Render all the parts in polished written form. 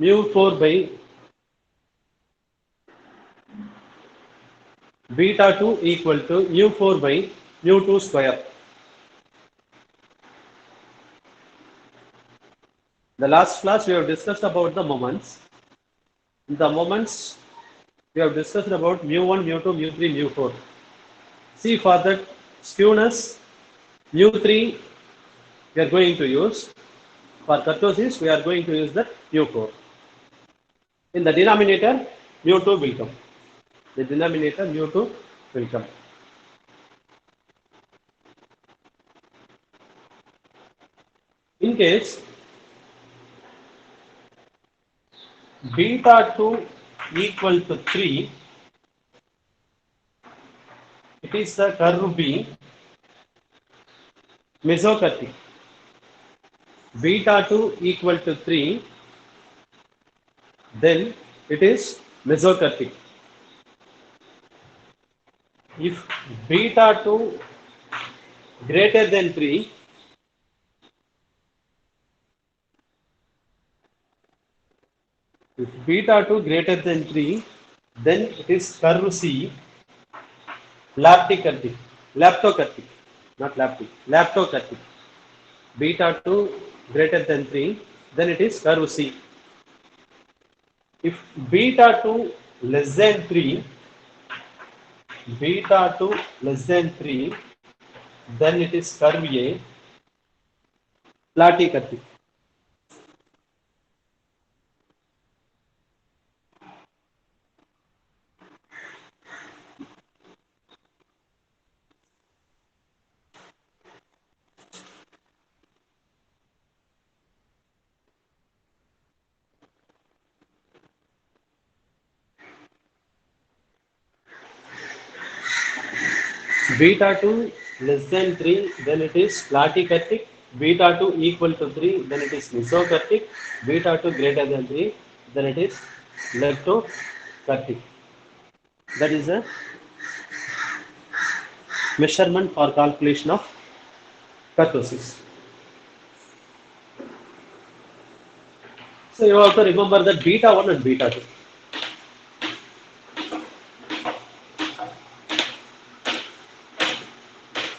mu 4 by beta 2 equal to mu 4 by mu 2 square. The last class we have discussed about the moments. In the moments we have discussed about mu 1, mu 2, mu 3, mu 4. See, for that skewness, mu 3 we are going to use. For kurtosis we are going to use the mu 4. In the denominator, mu 2 will come. The denominator mu 2 will come. In case beta 2 equal to 3, it is the curve B mesokurtic. Beta 2 equal to 3, then it is mesokurtic. If beta 2 greater than 3, if beta 2 greater than 3, then it is curve C laptokurtic. Laptokurtic, not laptic, laptokurtic. Beta 2 greater than 3, then it is curve C. If beta 2 less than 3, beta 2 less than 3, then it is curve A platykurtic. Beta 2 less than 3, then it is platykurtic. Beta 2 equal to 3, then it is mesokurtic. Beta 2 greater than 3, then it is leptokurtic. That is a measurement or calculation of kurtosis. So you also remember that beta 1 and beta 2.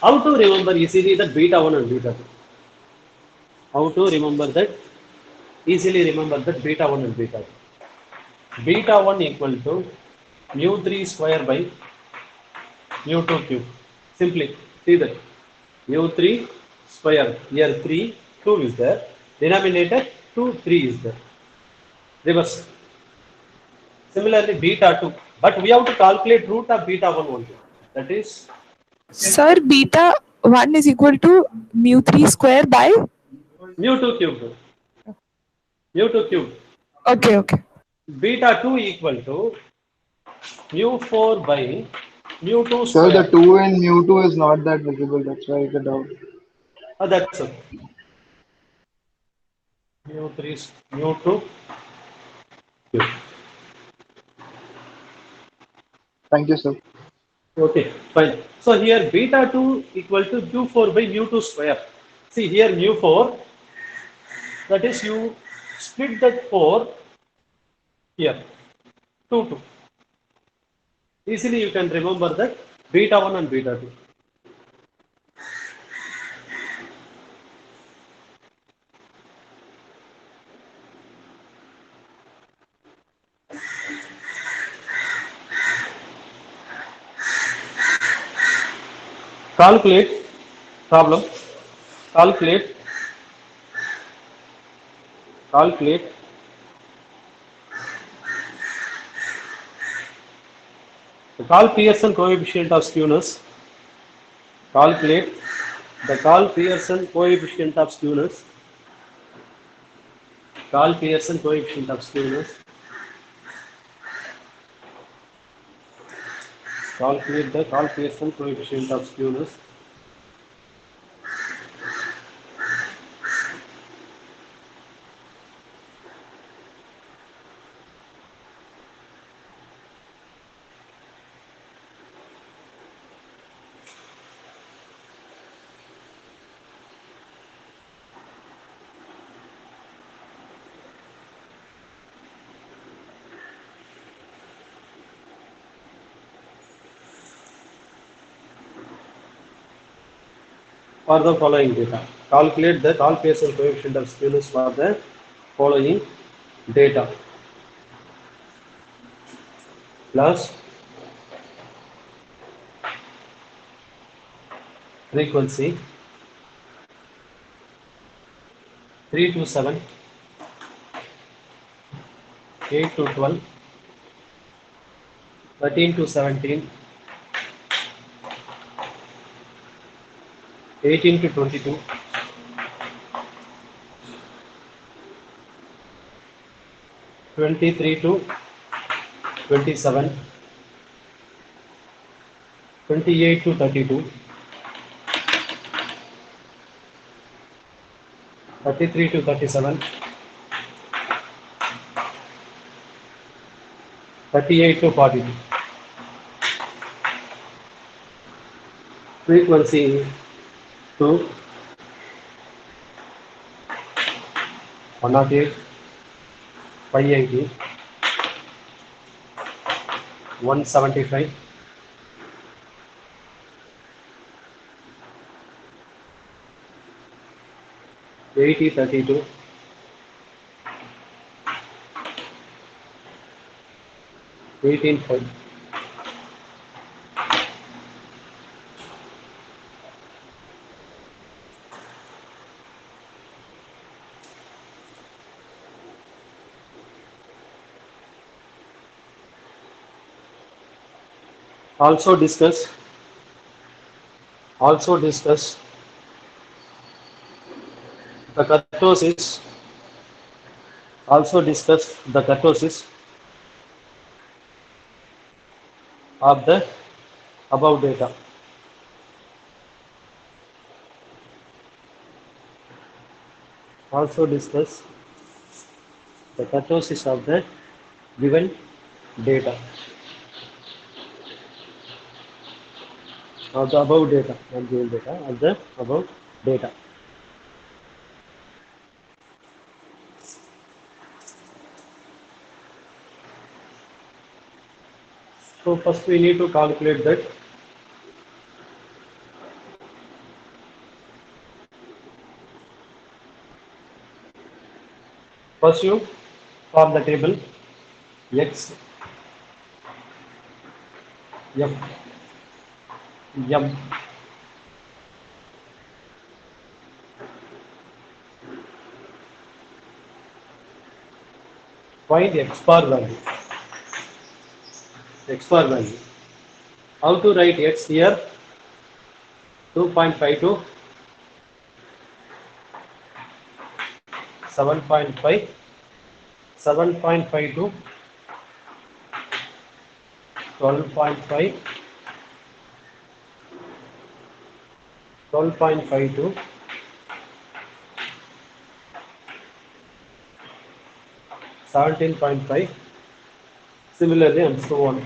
How to remember easily that beta 1 and beta 2? How to remember that? Easily remember that beta 1 and beta 2. Beta 1 equal to mu 3 square by mu 2 cube. Simply see that mu 3 square, here 3, 2 is there. Denominator 2, 3 is there. Reverse. Similarly beta 2. But we have to calculate root of beta 1 only. That is Sir, beta 1 is equal to mu 3 square by? mu 2 cube. Mu 2 cube. Okay, okay. Beta 2 equal to mu 4 by mu 2 So the square. 2 in mu2 is not that visible, that's why the doubt. That's it. Mu 3, mu 2 cube. Thank you, sir. Okay, fine. So here beta 2 equal to mu 4 by mu 2 square. See here mu 4, that is you split that 4 here, 2, 2. Easily you can remember that beta 1 and beta 2. Calculate problem, calculate, calculate the Carl Pearson coefficient of skewness, calculate the Carl Pearson coefficient of skewness, Carl Pearson coefficient of skewness, calculate the Carl Pearson coefficient of skewness. for the following data. Calculate the calculation coefficient of skewness for the following data. Plus frequency 3 to 7, 8 to 12, 13 to 17, 18 to 22, 23 to 27, 28 to 32, 33 to 37, 38 to 42. Frequency to 108, 580, 175, 80, 32, 18, 5. Also discuss the kurtosis. Also discuss the kurtosis of the above data. Also discuss the kurtosis of the given data, of the above data, not given data, of the above data. So first we need to calculate that first you form the table x f m. Find x bar value. X bar value. How to write x here? 2.52, 7.5, 7.52, 12.5, 12.52, 17.5, similarly and so on.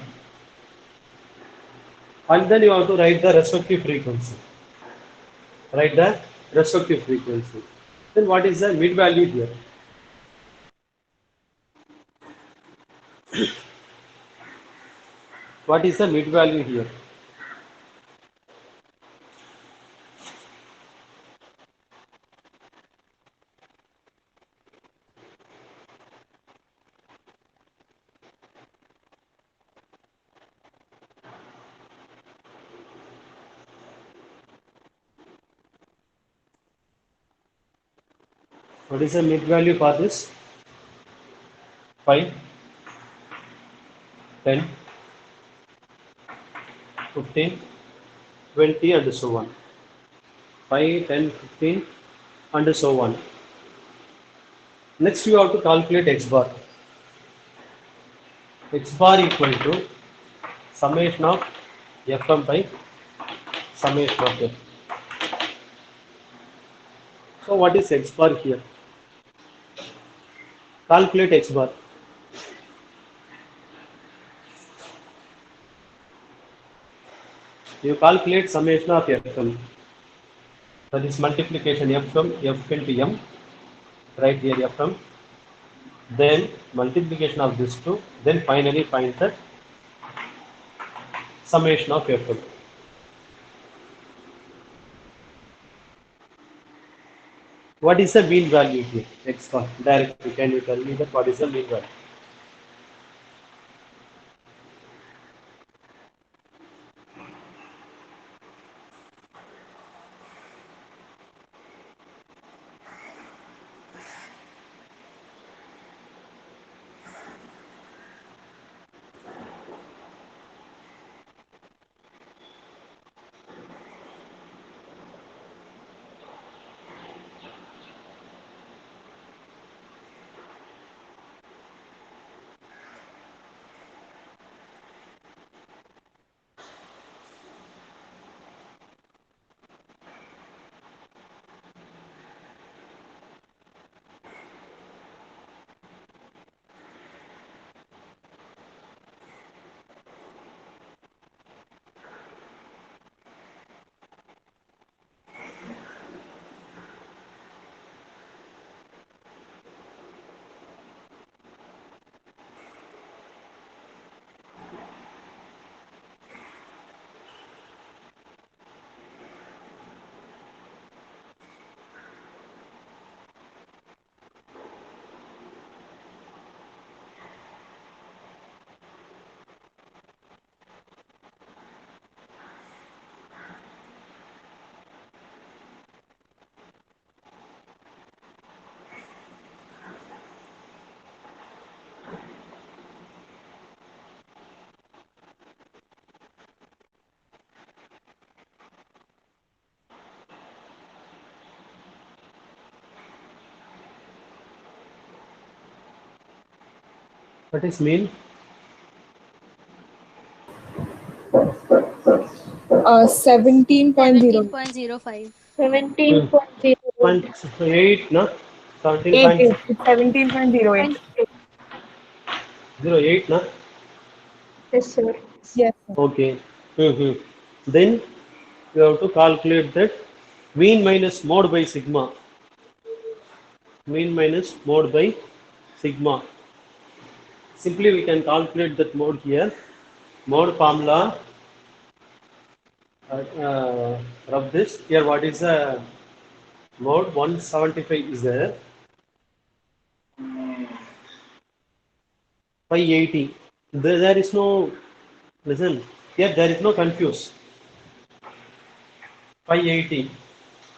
And then you have to write the respective frequency. Write the respective frequency. Then what is the mid value here? What is the mid value here? What is the mid value for this? 5, 10, 15, 20 and so on. 5, 10, 15 and so on. Next you have to calculate x bar. X bar equal to summation of fm by summation of f. So what is x bar here? Calculate x bar. You calculate summation of fm. That is multiplication fm, f into m. Right here fm. Then multiplication of this two. Then finally find the summation of fm. What is the mean value here? X bar. Directly, can you tell me that what is the mean value? What is mean? 17.0. 17.05. 17.8, no? 8, 17.08, 8. It's 17.08. no? Yes, sir. Yes, sir. Okay. Then you have to calculate that mean minus mode by sigma. Mean minus mode by sigma. Simply we can calculate that mode here. Mode formula. Rub this here. What is the mode? 175 is there. 580. There is no, listen, here there is no confuse. 580.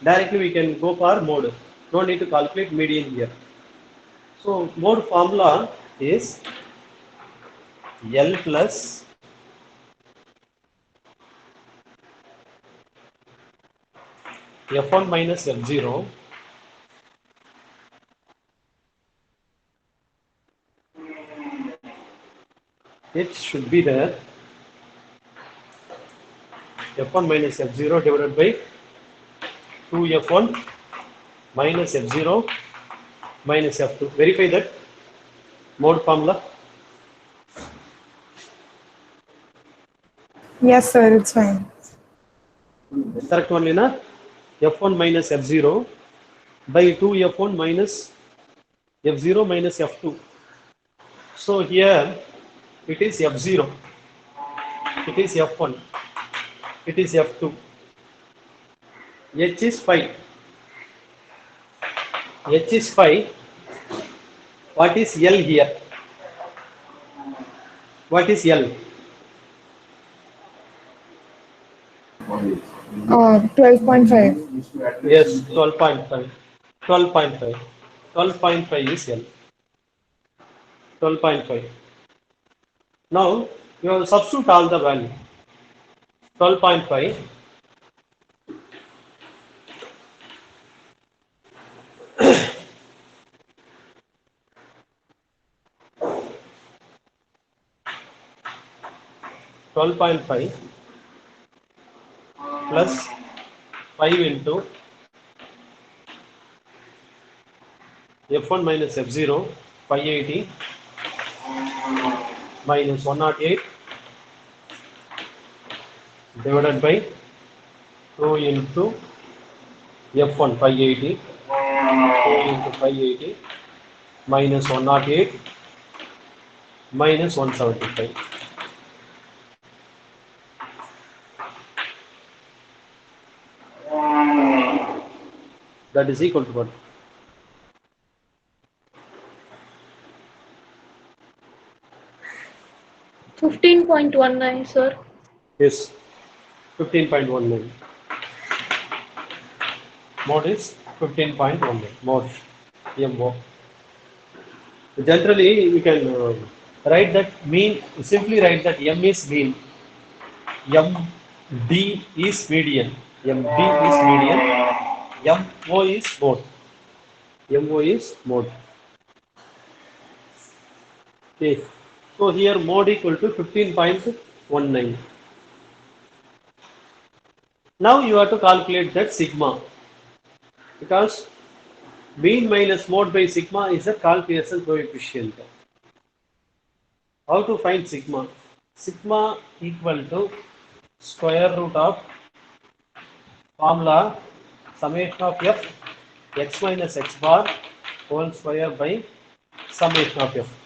Directly we can go for mode. No need to calculate median here. So mode formula is L plus F1 minus F0 it should be there F1 minus F0 divided by 2 F1 minus F0 minus F2. Verify that mode formula. Yes, sir. It's fine. Correct only na? F1 minus F0 by 2 F1 minus F0 minus F2. So here it is F0, it is F1, it is F2. H is 5. H is 5. What is L here? What is L? 12.5. Yes, 12.5. 12.5. 12.5 is L. 12.5. Now you substitute all the value. 12.5 12.5 plus 5 into F1 minus F0 580 minus 108 divided by 2 into F1 580 2 into 580 minus 108 minus 175. That is equal to what? 15.19, sir. Yes, 15.19. Mod is 15.19. Mod, MO. Generally, you can write that mean, simply write that M is mean, MD is median, MD is median, MO is mode. MO is mode. Okay. So here mode equal to 15.19. Now you have to calculate that sigma, because mean minus mode by sigma is a calculation coefficient. How to find sigma? Sigma equal to square root of formula summation of f x minus x bar whole square by summation of f.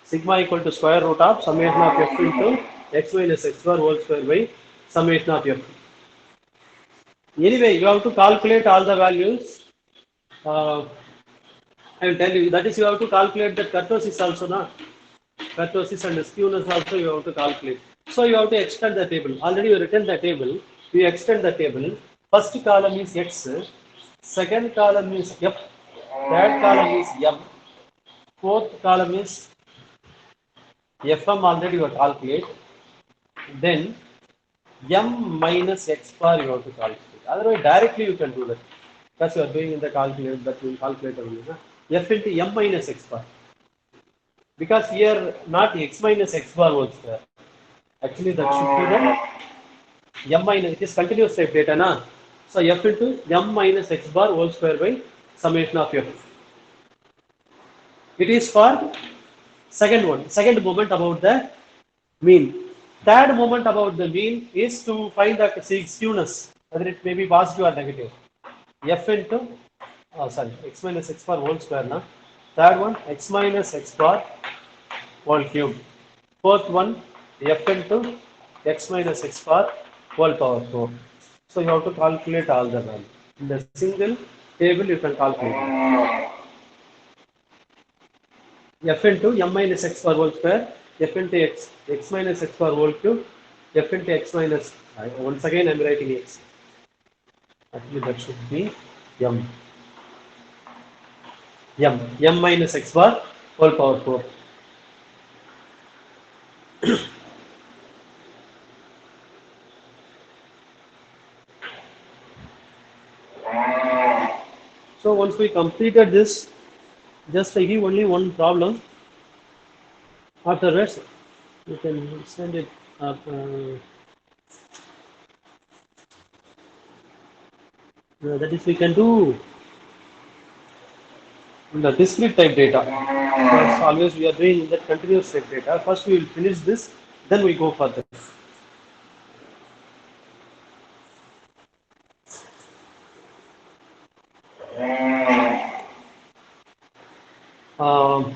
Sigma equal to square root of summation of f into x minus x bar whole square by summation of f. Anyway, you have to calculate all the values. I will tell you, that is, you have to calculate the kurtosis also, na? Kurtosis and skewness also you have to calculate. So you have to extend the table. Already you written the table. You extend the table. First column is x, second column is f, third column is m, fourth column is fm. Already you have to calculate. Then m minus x bar you have to calculate. Otherwise, directly you can do that. Because you are doing in the calculator, that will calculate only. F into m minus x bar. Because here not x minus x bar whole square. Actually, that should be the m minus, it is continuous type data, na? So f into m minus x bar whole square by summation of f. It is for second moment about the mean. Third moment about the mean is to find the skewness, whether it may be positive or negative. F into, x minus x bar whole square, na? Third one, x minus x bar whole cube. Fourth one, f into x minus x bar whole power 4. So you have to calculate all the values. In the single table you can calculate. F into m minus x bar whole square, f into x minus x bar whole cube, f into x minus, once again I am writing x. Actually that should be m. M minus x bar whole power 4. So once we completed this, just I give only one problem. After rest, you can send it up. That is, we can do in the discrete type data. Because always we are doing in the continuous type data. First we will finish this, then we go further. Um,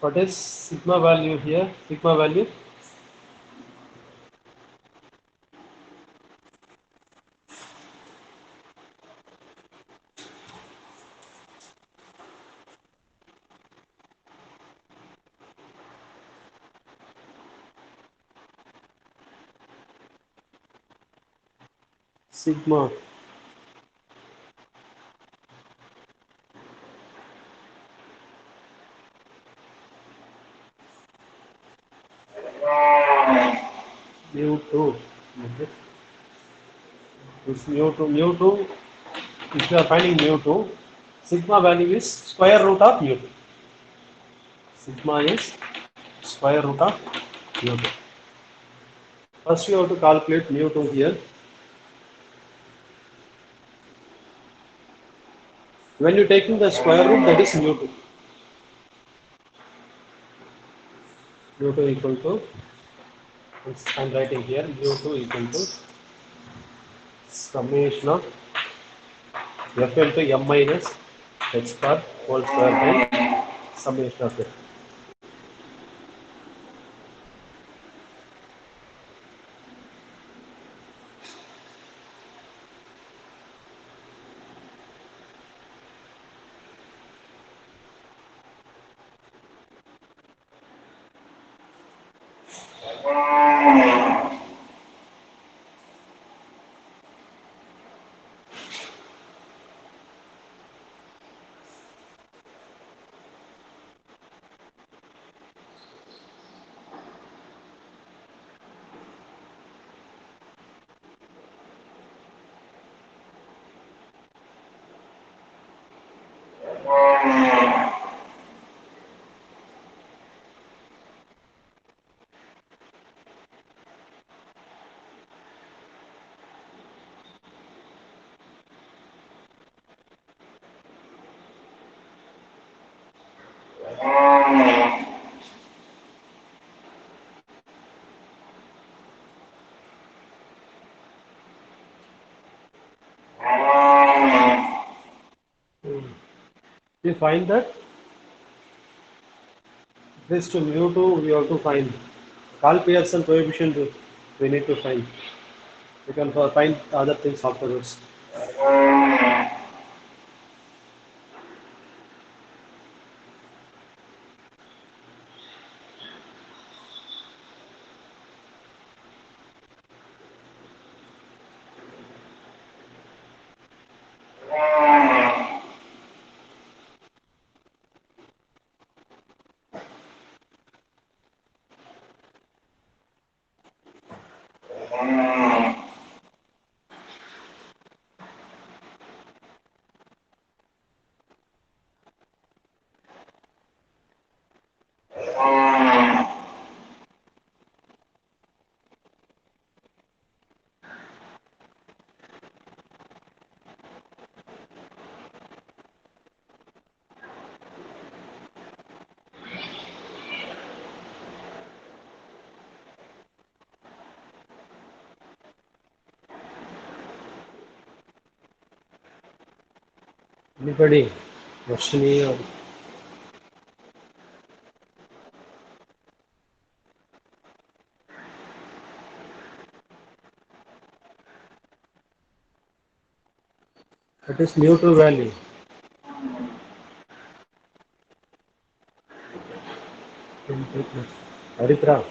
what is sigma value here? Sigma value. Sigma. Mu2. Okay. This mu2. If you are finding mu2, sigma value is square root of mu2. Sigma is square root of mu2. First you have to calculate mu2 here. When you taking the square root, that is mu2. mu2 equal to, I am writing here, mu2 equal to summation of f into m minus x bar whole square by summation of f. You find that this to mu2 we have to find Carl Pearson coefficient we need to find. We can find other things afterwards. Anybody? Roshni or what is mu2 value? Haritra.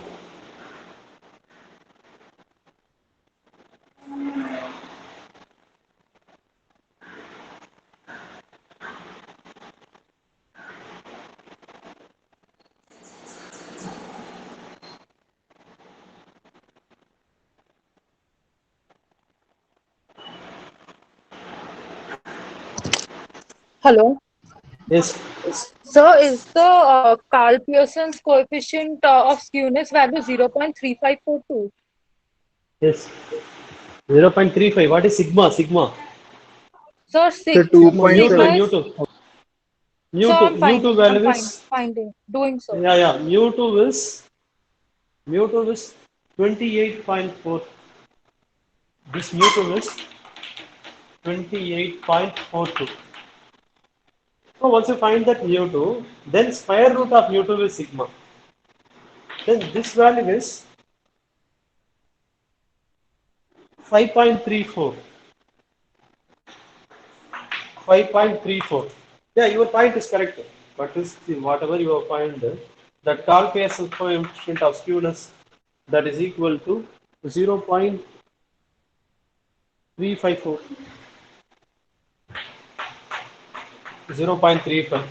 Hello. Yes, Sir, is the Carl Pearson's coefficient of skewness value 0.3542? yes. 0.35. What is sigma? Sigma. Sir, So Sigma. sigma Mu2. is. two Sir, Mu2. Mu2 I'm value fine, is finding, doing so. yeah. Mu2 is 28.4. This mu2 is 28.42. So once you find that mu2, then square root of mu2 is sigma. Then this value is 5.34. 5.34. Yeah, your point is correct. But is whatever you have find that Carl Pearson coefficient of skewness that is equal to 0.354. 0.35.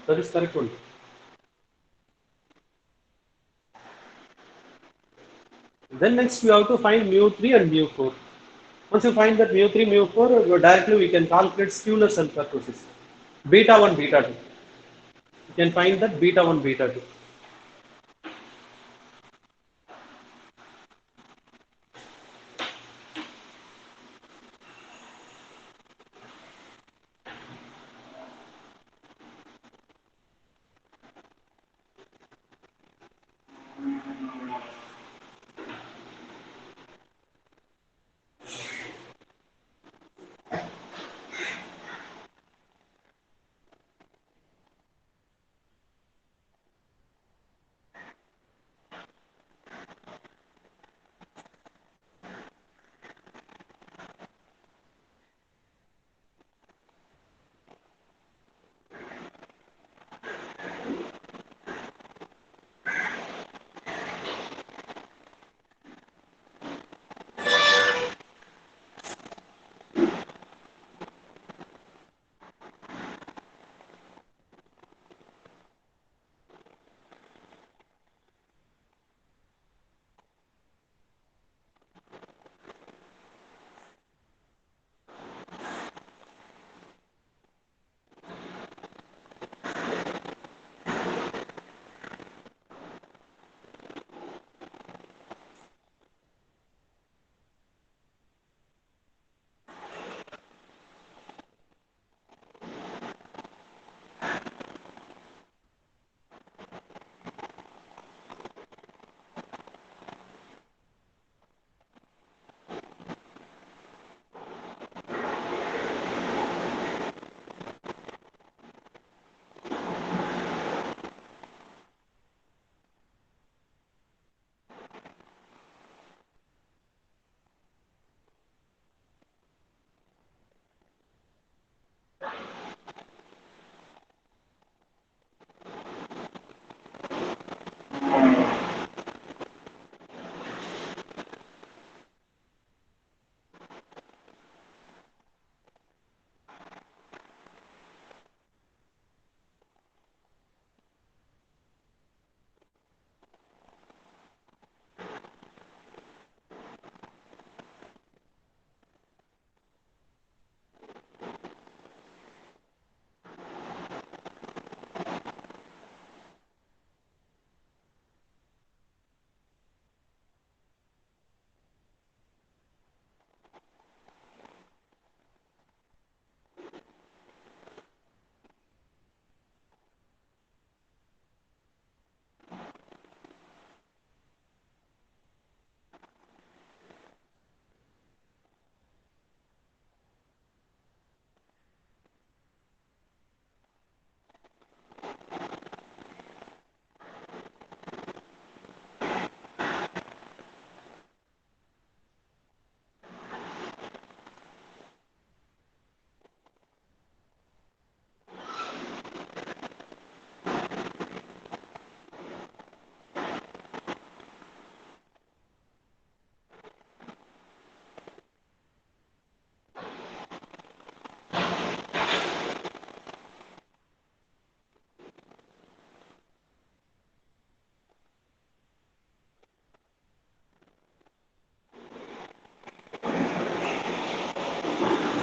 That is correct one. Then next we have to find mu3 and mu4. Once you find that mu3, mu4, directly we can calculate skewness and kurtosis. Beta 1, beta 2. You can find that beta 1, beta 2.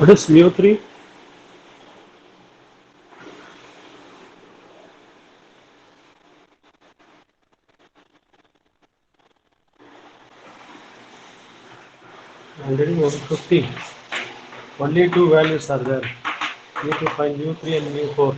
What is mu3? I'm getting 150. Only two values are there. Need to find mu3 and mu4.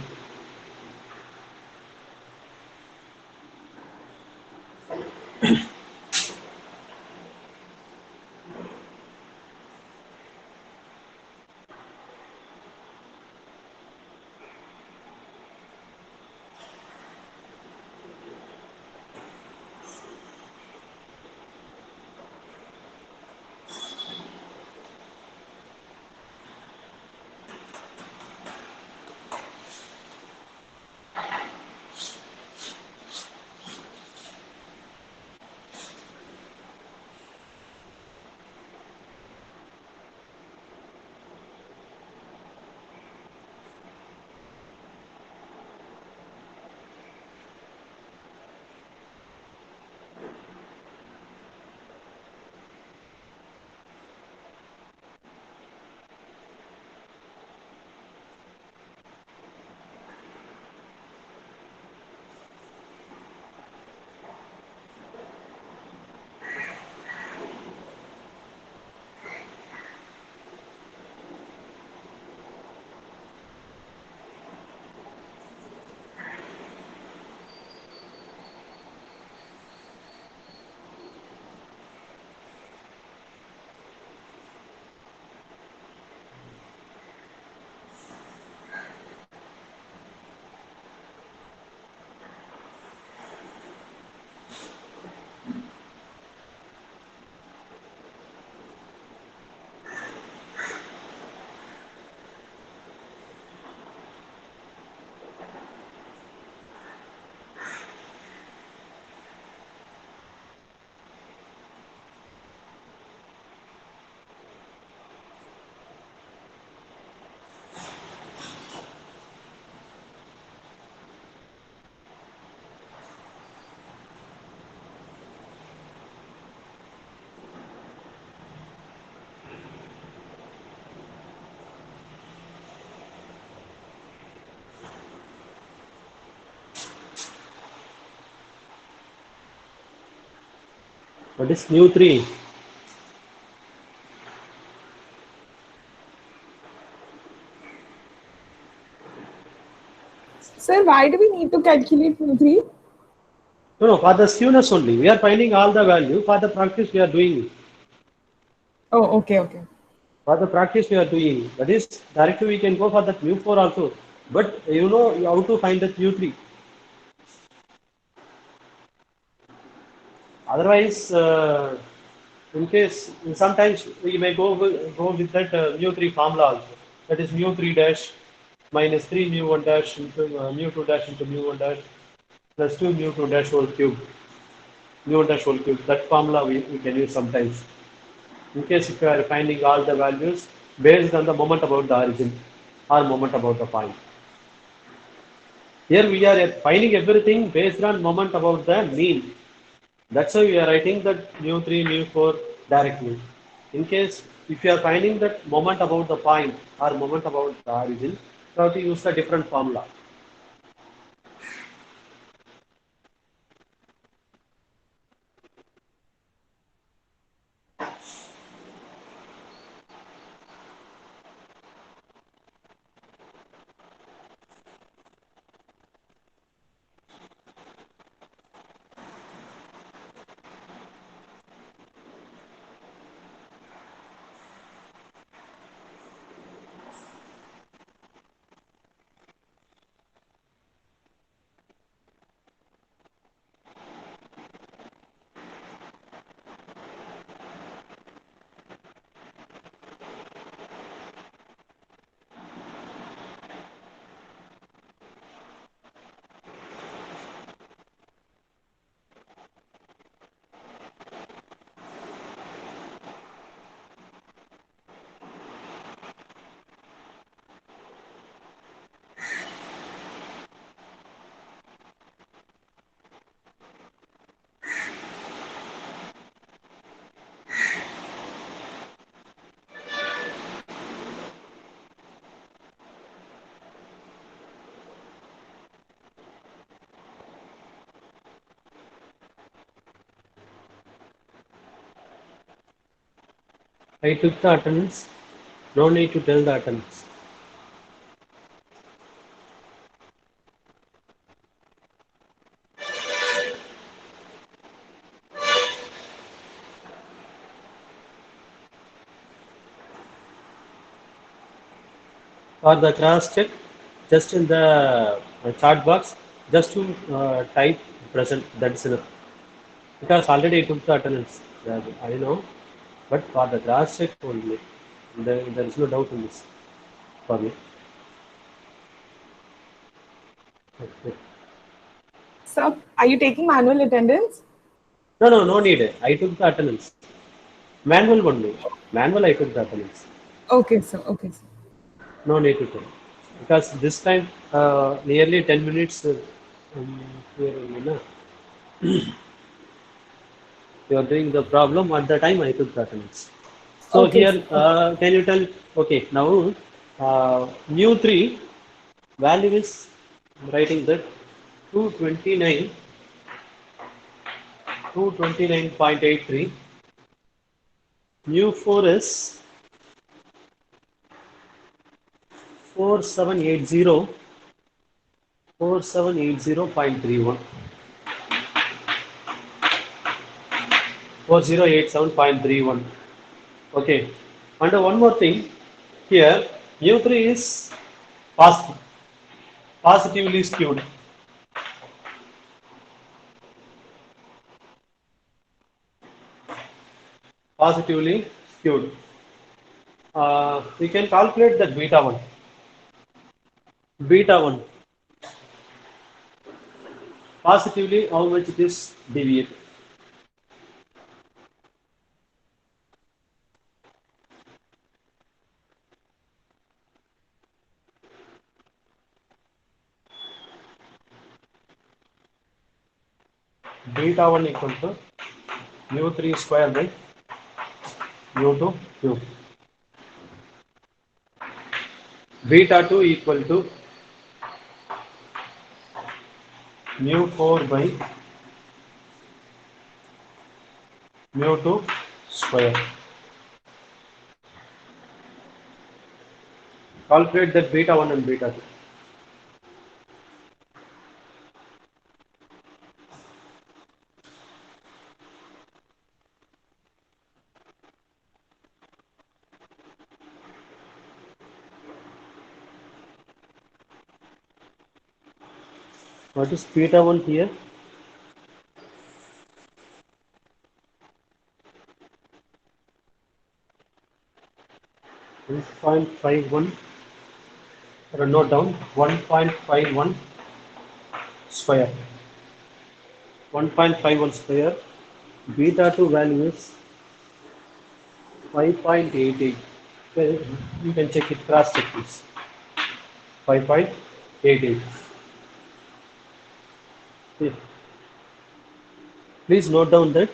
What is mu3? Sir, why do we need to calculate mu3? No, for the skewness only. We are finding all the value. For the practice, we are doing it. Oh, okay, okay. For the practice, we are doing. That is, directly we can go for that mu4 also. But you know how to find that mu3. Otherwise, in case sometimes we may go with that mu3 formula also. That is mu3 dash minus 3 mu1 dash into mu2 dash into mu1 dash plus 2 mu2 dash whole cube. Mu1 dash whole cube. That formula we can use sometimes. In case if you are finding all the values based on the moment about the origin or moment about the point. Here we are finding everything based on moment about the mean. That's why we are writing that mu3, mu4 directly. In case if you are finding that moment about the point or moment about the origin, you have to use a different formula. I took the attendance. No need to tell the attendance. For the cross check, just in the chat box, just to type present. That's enough. Because already I took the attendance. I know, but for the cross check only, there is no doubt in this for me. Okay. Sir, are you taking manual attendance? No, no need. I took the attendance. Manual only. Manual I took the attendance. Okay, sir. Okay, sir. No need to tell. Because this time, nearly 10 minutes here only, na? You are doing the problem at the time I took the attendance. So Okay, here, sir. Okay. can you tell, okay, now mu 3 value is writing that 229, 229.83. Mu 4 is 4780, 4780.31. 4087.31. Okay. And one more thing here, mu3 is positively skewed. Positively skewed. We can calculate that beta 1. Beta 1. Positively, how much it is deviate. Beta 1 equal to mu3 square by mu2 cube. Beta 2 equal to mu4 by mu2 square. Calculate that beta 1 and beta 2. What is beta 1 here? One 1.51, or note down 1.51 square. 1.51 square. Beta 2 value is 5.88. Well, you can check it, cross check this. 5.88. Please note down that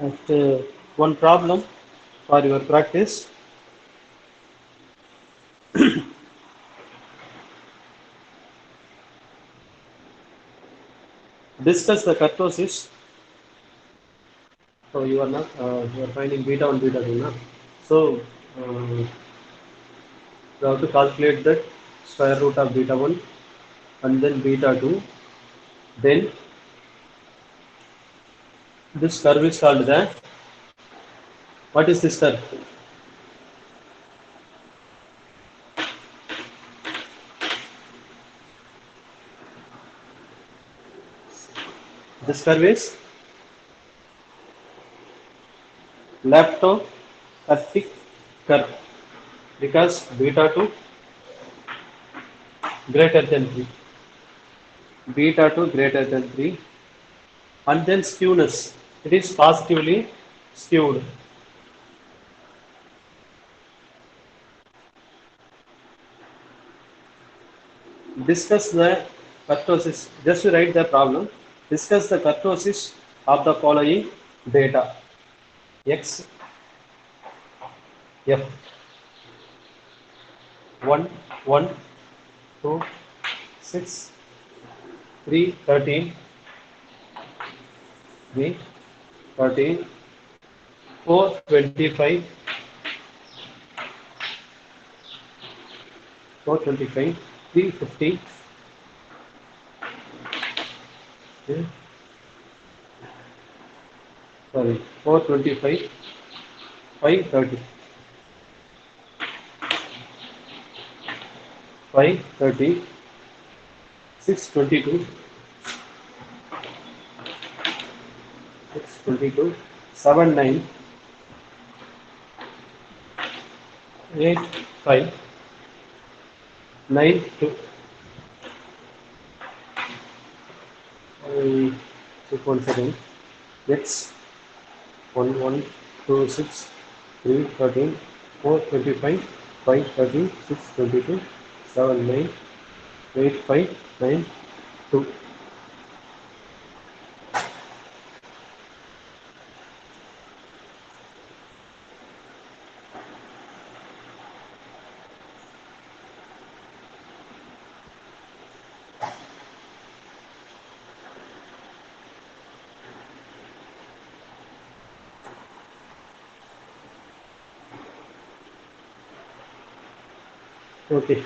at one problem for your practice. Discuss the kurtosis. So you are not you are finding beta 1, beta 2, na? So you have to calculate that square root of beta 1 and then beta 2. Then this curve is called the, what is this curve? This curve is leptokurtic curve because beta 2 greater than 3. Beta 2 greater than 3. And then skewness. It is positively skewed. Discuss the kurtosis. Just to write the problem. Discuss the kurtosis of the following data. X, F, 1, 1, 2, 6, 3, 13, 3, 13, 4, 25, 425, 350. Okay. Sorry, 425, 530. 530, 622, 622, 79, 85, 92. Check one second. Next, 1, 1, 2, 6, 3, 13, 4, 25, 5, 13, 6, 22, 7, 9, 8, 5, 9, 2. Okay.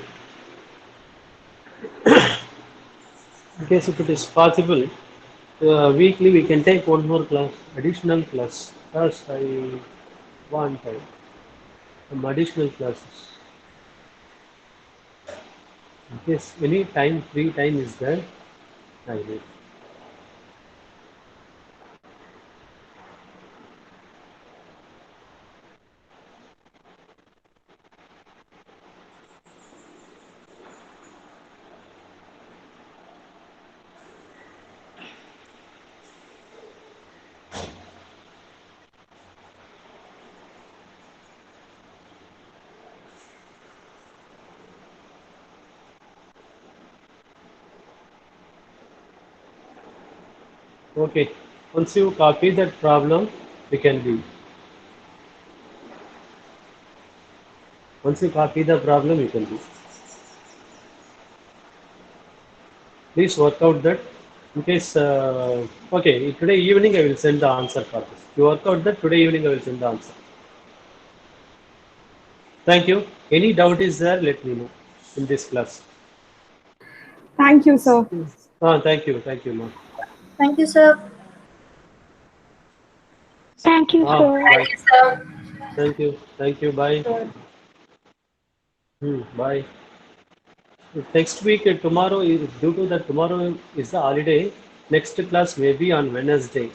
In case if it is possible, weekly we can take one more class, additional class. First, I want some additional classes. In case any time, free time is there, I will. Okay. Once you copy that problem, we can leave. Once you copy the problem, you can do. Please work out that. In case, okay, today evening I will send the answer for this. You work out that today evening I will send the answer. Thank you. Any doubt is there, let me know in this class. Thank you, sir. Thank you, ma'am. Thank you, sir. Thank you, sir. Bye. Thank you, bye. Bye. Next week, tomorrow is due to that tomorrow is the holiday. Next class may be on Wednesday.